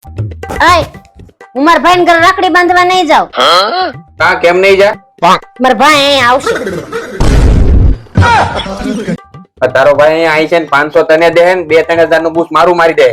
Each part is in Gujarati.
આય હું મારા ભાઈને ઘરે રાખડી બાંધવા નહીં જાઉં. કા કેમ નહીં જા? મારા ભાઈ અહીંયા આવશે. તારો ભાઈ અહીંયા આવી છે ને 500 તને દે ને 2-3000 નું બૂસ મારું મારી દે.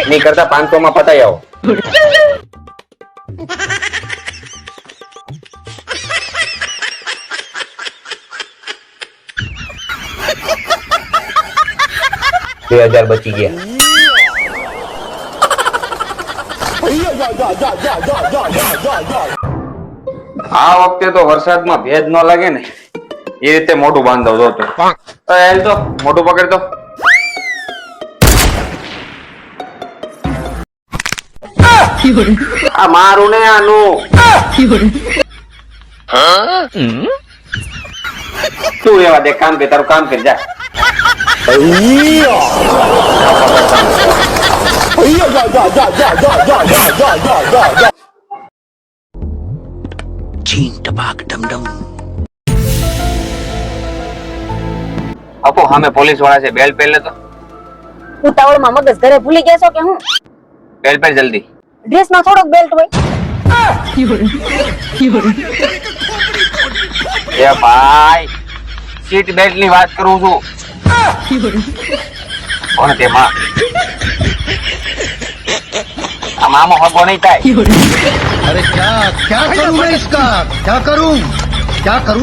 નહીં કરતા 500 માં પતાઈ આવો. $2000 બચી ગયા. આ વખતે તો વરસાદમાં ભેજ ન લાગે ને એ રીતે મોઢું બાંધો તો મોઢું પકડ તો. આ મારું ને આનું તું રેવા દે. કામ કે તારું કામ કરી જા. આપો સામે પોલીસ વાળા છે. બેલ પહેલે તો ઉતાવળમાં મગજ ઘરે ભૂલી ગયા છો કે હું? બેલ પહેર જલ્દી. ડ્રેસમાં થોડોક બેલ્ટ હોય. એ ભાઈ સીટ બેલ્ટ ની વાત કરું છું. કોણ તેમાં આ મામો હગો નહીં થાય. अरे क्या करूं मैं इसका क्या करूं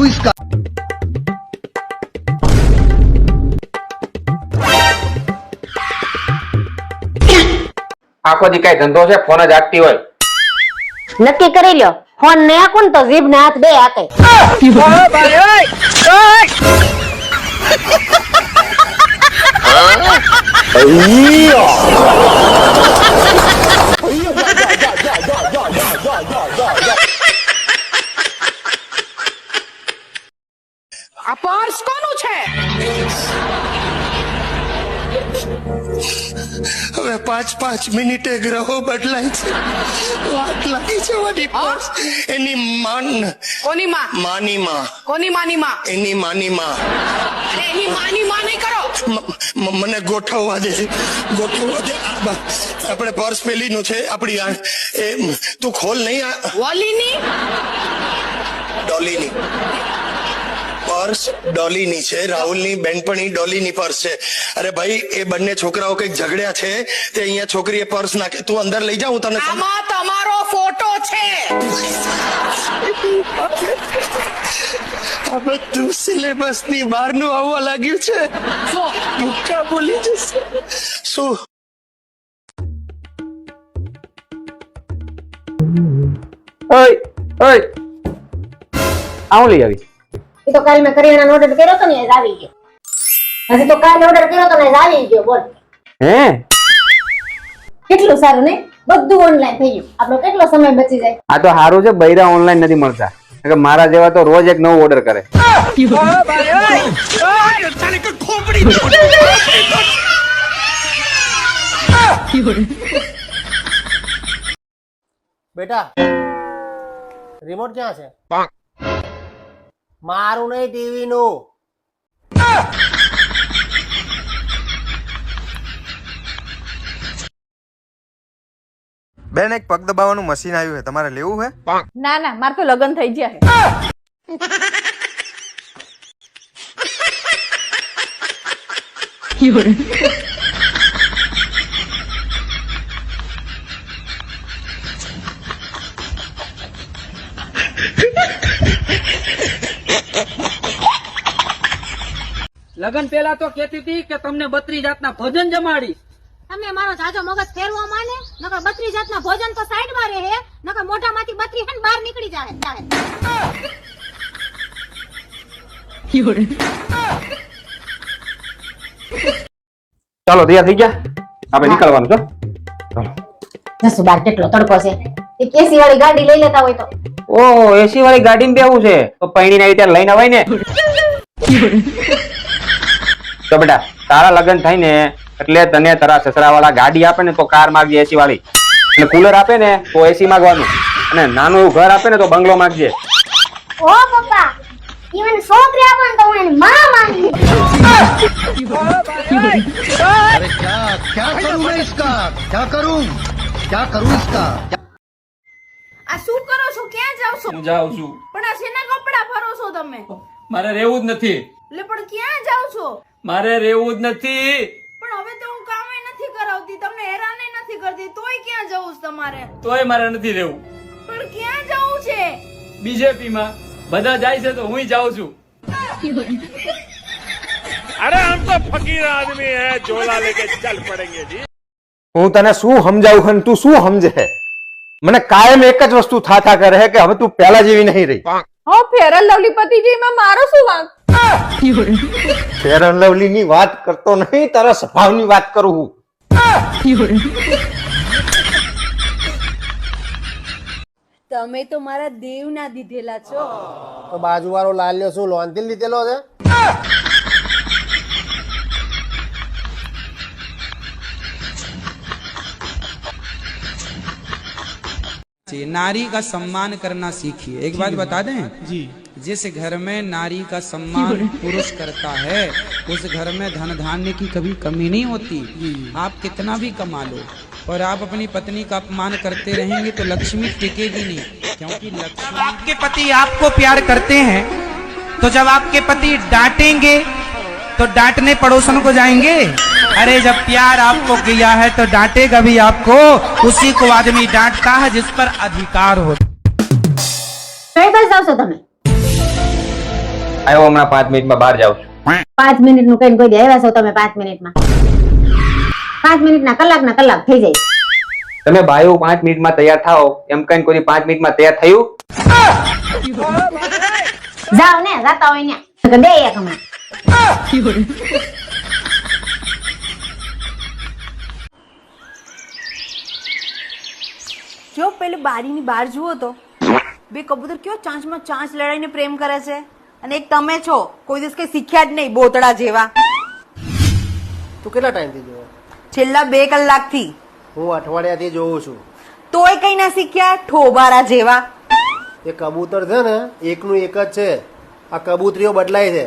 इसका આખો દી કઈ ધંધો છે? ફોન જ આપતી હોય. નક્કી કરી લ્યો, ફોન ને આખું ને તો જીભ ને હાથ બે હાથે. આ પર્સ કોનું છે? હવે 5 મિનિટે ગ્રહો બદલાય છે. વાત લાગી જવાની પર્સ એની કોની માં? માની માં. કોની માની માં? એની માની માં. અરે એની માની માં નહીં કરો. મને ગોઠવવા દે. આપણે પર્સ પેલીનું છે આપણી એ તું ખોલ નહીં. વોલીની ડોલીની પર્સ ડોલીની છે. રાહુલની બેનપણી ડોલીની પર્સ છે. અરે ભાઈ એ બંને છોકરાઓ કઈક ઝઘડ્યા છે તે અહીંયા છોકરીએ પર્સ નાખે. તું અંદર લઈ જા હું તને. આમાં તમારો ફોટો છે. આ બધું સિલેબસ ની બહારનું આવવા લાગ્યું છે. ભૂકા બોલી જશે. શું ઓય ઓય આવું લઈ આવી. એ તો કાલ મેં કરિયાણાનો ઓર્ડર કર્યો તો ને એ જ આવી ગયો. હજી તો કાલ ઓર્ડર કર્યો તો ને એ જ આવી ગયો. બોલ હે કેટલું સારું ને, બધું ઓનલાઈન થઈ ગયું. આપણો કેટલો સમય બચી જાય. આ તો સારું છે. બૈરા ઓનલાઈન નથી મળતા. મારા જેવા તો રોજ એક નવું ઓર્ડર કરે. બેટા રિમોટ ક્યાં છે? મારું નહીં, ટીવી નું. બેન એક પગ દબાવવાનું મશીન આવ્યું છે, તમારે લેવું છે? ના ના, મારે તો લગ્ન થઈ ગયા છે. લગન પેલા તો કેતી હતી કે તમને 32 જાતના ભોજન જમાડીશ. તમે મારો જાજો મગજ ફેરવો માને, નકર 32 જાતના ભોજન તો સાઈડ માં રહે, નકર મોઢામાંથી 32 હન બહાર નીકળી જાય. ચાલો તૈયાર થઈ ગયા, આપણે નીકળવાનું છે. ચાલો. જસુ બાર કેટલો તડકો છે. એક એસી વાળી ગાડી લઈ લેતા હોય તો. ઓહો, એસી વાળી ગાડીમાં બેવું છે તો પૈણીને આવી ત્યારે લઈને અવાય ને. તો બેટા તારા લગ્ન થાય ને એટલે તને તારા સસરા વાળા ગાડી આપે ને તો કાર માંગજે એસી વાળી, અને કુલર આપે ને તો એસી માંગવાનું, અને નાનું એવું ઘર આપે ને તો બંગલો માંગજે. ઓ પપ્પા, ઈ મને છોકરી આપો ને તો હું એની માં માંગી આ શું કરો છો? ક્યાં જાવ છો? હું જાઉં છું. પણ આ શેના કપડા ભરો છો તમે? મારે રહેવું જ નથી. એટલે પણ ક્યાં જાવ છો? મારે રહેવું જ નથી. પણ હવે તો હું કામે નથી કરાવતી, તમને હેરાને નથી કરતી, તોય ક્યાં જવું છે તમારે? તોય મારે નથી રહેવું. પણ ક્યાં જવું છે? બીજેપી માં બધા જાય છે તો હું જાઉં છું. હું તને શું સમજાવું અને તું શું સમજે? મને કાયમ એક જ વસ્તુ થા કરે છે કે હવે તું પહેલા જેવી નહીં રહી. હો ફેર એન્ડ લવલી પતિજી માં મારો શું વાંક? ફેર એન્ડ લવલી ની વાત કરતો નહીં, તારા સ્વભાવની વાત કરું હું. તમે તો મારા દેવના દીધેલા છો. તો બાજુવાળો લાલ્યો શું લોનથી લીધેલો છે? नारी का सम्मान करना सीखिए. एक बात बता दें जी, जिस घर में नारी का सम्मान पुरुष करता है उस घर में धन धान्य की कभी कमी नहीं होती. आप कितना भी कमा लो और आप अपनी पत्नी का अपमान करते रहेंगे तो लक्ष्मी टिकेगी नहीं, क्योंकि लक्ष्मी आपके पति आपको प्यार करते हैं तो जब आपके पति डांटेंगे तो डांटने पड़ोसन को जाएंगे. अरे जब प्यार आपको किया है तो डांटेगा भी आपको. उसी को आदमी डांटता है जिस पर अधिकार हो. કઈ બસ જાવ છો તમે? આવ્યો હમણાં 5 મિનિટમાં બહાર જાઉં છું. 5 મિનિટ નું કઈ કોઈ દે આવ્યા છો તમે? 5 મિનિટમાં 5 મિનિટના કલાક થઈ જાય. તમે બાયો 5 મિનિટમાં તૈયાર થાઓ એમ કઈ કોઈ 5 મિનિટમાં તૈયાર થયું? જાઓ ને, જાતા હોય ને દે એક હમણાં. જો પેલી બારીની બહાર જુઓ તો બે કબૂતર કેવો ચાંચમાં ચાંચ લડાઈને પ્રેમ કરે છે, અને એક તમે છો કોઈ દિવસ કઈ શીખ્યા જ નહીં બોતડા જેવા. તું કેટલા ટાઈમથી જોવો? છેલ્લા 2 કલાકથી. હું અઠવાડિયાથી જોઉં છું. તોય કઈ ના શીખ્યા ઠોબારા જેવા. એ કબૂતર છે ને એકનું એક જ છે. આ કબૂતરીઓ બદલાય છે.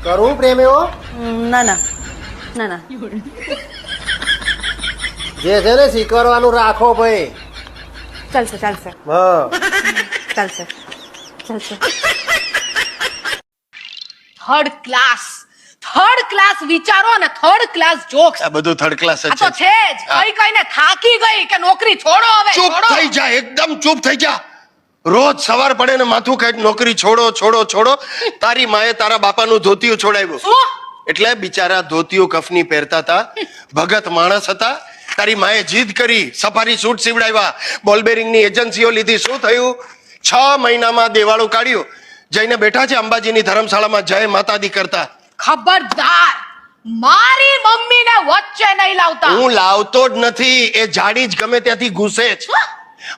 કરું પ્રેમ એવો? ના ના ના ના. જે છે ને શીખવાડવાનું રાખો ભાઈ. ચાલશે ચાલશે હા ચાલશે ચાલશે. થર્ડ ક્લાસ વિચારો અને થર્ડ ક્લાસ જોક્સ. આ બધું થર્ડ ક્લાસ જ આ તો છે. છે જ. કઈ કઈને થાકી ગઈ કે નોકરી છોડો હવે. ચૂપ છોડો. થઈ જા, એકદમ ચૂપ થઈ જા. રોજ સવાર પડે ને માથું ખાઈ નોકરી છોડો છોડો છોડો. તારી માએ તારા બાપાનું ધોતિયું છોડાવ્યું શું? એટલે બિચારા ધોતિયું કફની પહેરતા હતા. ભગત માણસ હતા. તારી માએ જીદ કરી, સફારી સૂટ સીવડાવ્યા, બોલ બેરિંગની એજન્સીઓ લીધી. શું થયું? 6 મહિનામાં દેવાળું કાઢ્યું. જઈને બેઠા છે અંબાજીની ધર્મશાળામાં જય માતાદી કરતા. ખબરદાર, મારી મમ્મીને વચ્ચે નહીં લાવતા. હું લાવતો જ નથી, એ જાડી જ ગમે ત્યાંથી ઘૂસે જ.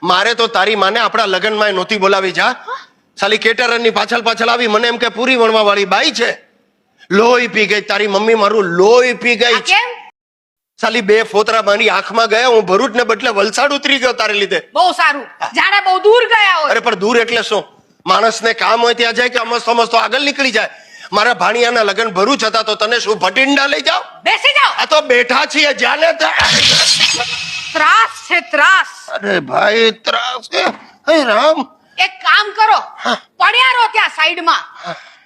મારે તો તારી માને આપણા લગ્નમાં નહોતી બોલાવી. જા સાલી કેટરરની પાછળ પાછળ આવી મને એમ કે પૂરી વણવા વાળી બાઈ છે. લોહી પી ગઈ તારી મમ્મી, મારું લોહી પી ગઈ. આ કેમ? સાલી 2 ફોતરા મારી આંખમાં ગયા. હું ભરૂચ ને બદલે વલસાડ ઉતરી ગયો તારે લીધે. બહુ સારું, જાણે બહુ દૂર ગયા હોય. અરે પણ દૂર એટલે શું? માણસને કામ હોય ત્યાં જાય કે અમસ્તો અમસ્તો આગળ નીકળી જાય. મારા ભાણિયાના લગ્ન ભરૂચ હતા તો તને શું ભટિંડા લઈ જાઓ? બેસી જાઓ. આ તો બેઠા છીએ જાને ત્રાસ છે ત્રાસ. અરે ભાઈ ત્રાસ છે. હે રામ, એક કામ કરો, પડ્યા રહો ત્યાં સાઈડમાં.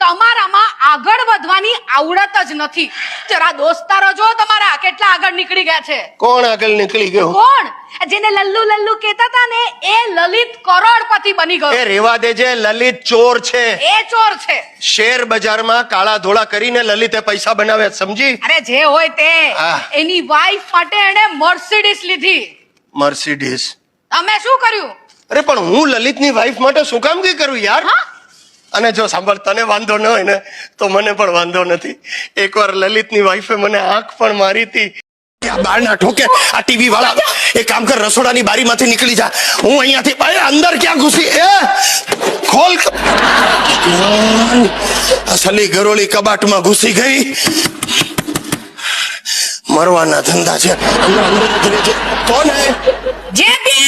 તમારામાં આગળ વધવાની આવડત જ નથી. જરા દોસ્તારો જો તમારા કેટલા આગળ નીકળી ગયા છે. કોણ આગળ નીકળી ગયો? કોણ? જેને લલ્લુ લલ્લુ કહેતા હતા ને એ લલિત કરોડપતિ બની ગયો. એ રેવા દેજે, લલિત ચોર છે. એ ચોર છે. શેર બજારમાં કાળા ધોળા કરીને લલિતે પૈસા બનાવ્યા, સમજી? અરે જે હોય તે, હા. એની વાઈફ માટે એને મર્સિડીઝ લીધી. મર્સિડીઝ? તમે શું કર્યું? અરે પણ હું લલિતની વાઈફ માટે શું કામ કઈ કરું યાર? અને જો સાંભળ, તને વાંધો ન હોય ને તો મને પણ વાંધો નથી. એકવાર લલિતની વાઈફે મને આંખ પણ મારી હતી. બાર ના ઠોકે આ ટીવી વાળા. એક કામ કર, રસોડાની બારીમાંથી નીકળી જા. હું અહીંયાથી અંદર ક્યાં ઘૂસી? એ ખોલ. અસલી ગરોળી કબાટમાં ઘૂસી ગઈ. મરવાના ધંધા છે. કોણ હે? જે બી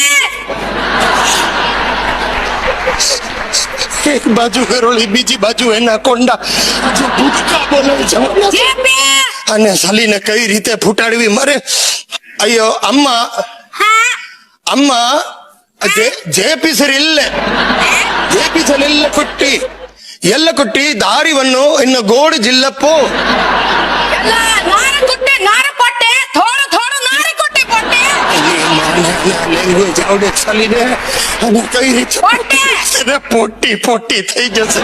એક બાજુ ગરોળી બીજી બાજુ એના કોંડા જે ભૂટકા બોલાવી જવાના છે. અને સાલીને કઈ રીતે ફૂટાડવી મારે ಅಯ್ಯೋ ಅಮ್ಮ ಅಮ್ಮ ಜೇಪಿಸಲಿಲ್ಲ ಕುಟ್ಟಿ ಎಲ್ಲ ಕುಟ್ಟಿ ದಾರಿವನ್ನು ಇನ್ನು ಗೋಡು ಜಿಲ್ಲಪ್ಪು લેંગ્વેજ આવડે ચાલીને અને કઈ રીતે પોટી થઈ જશે.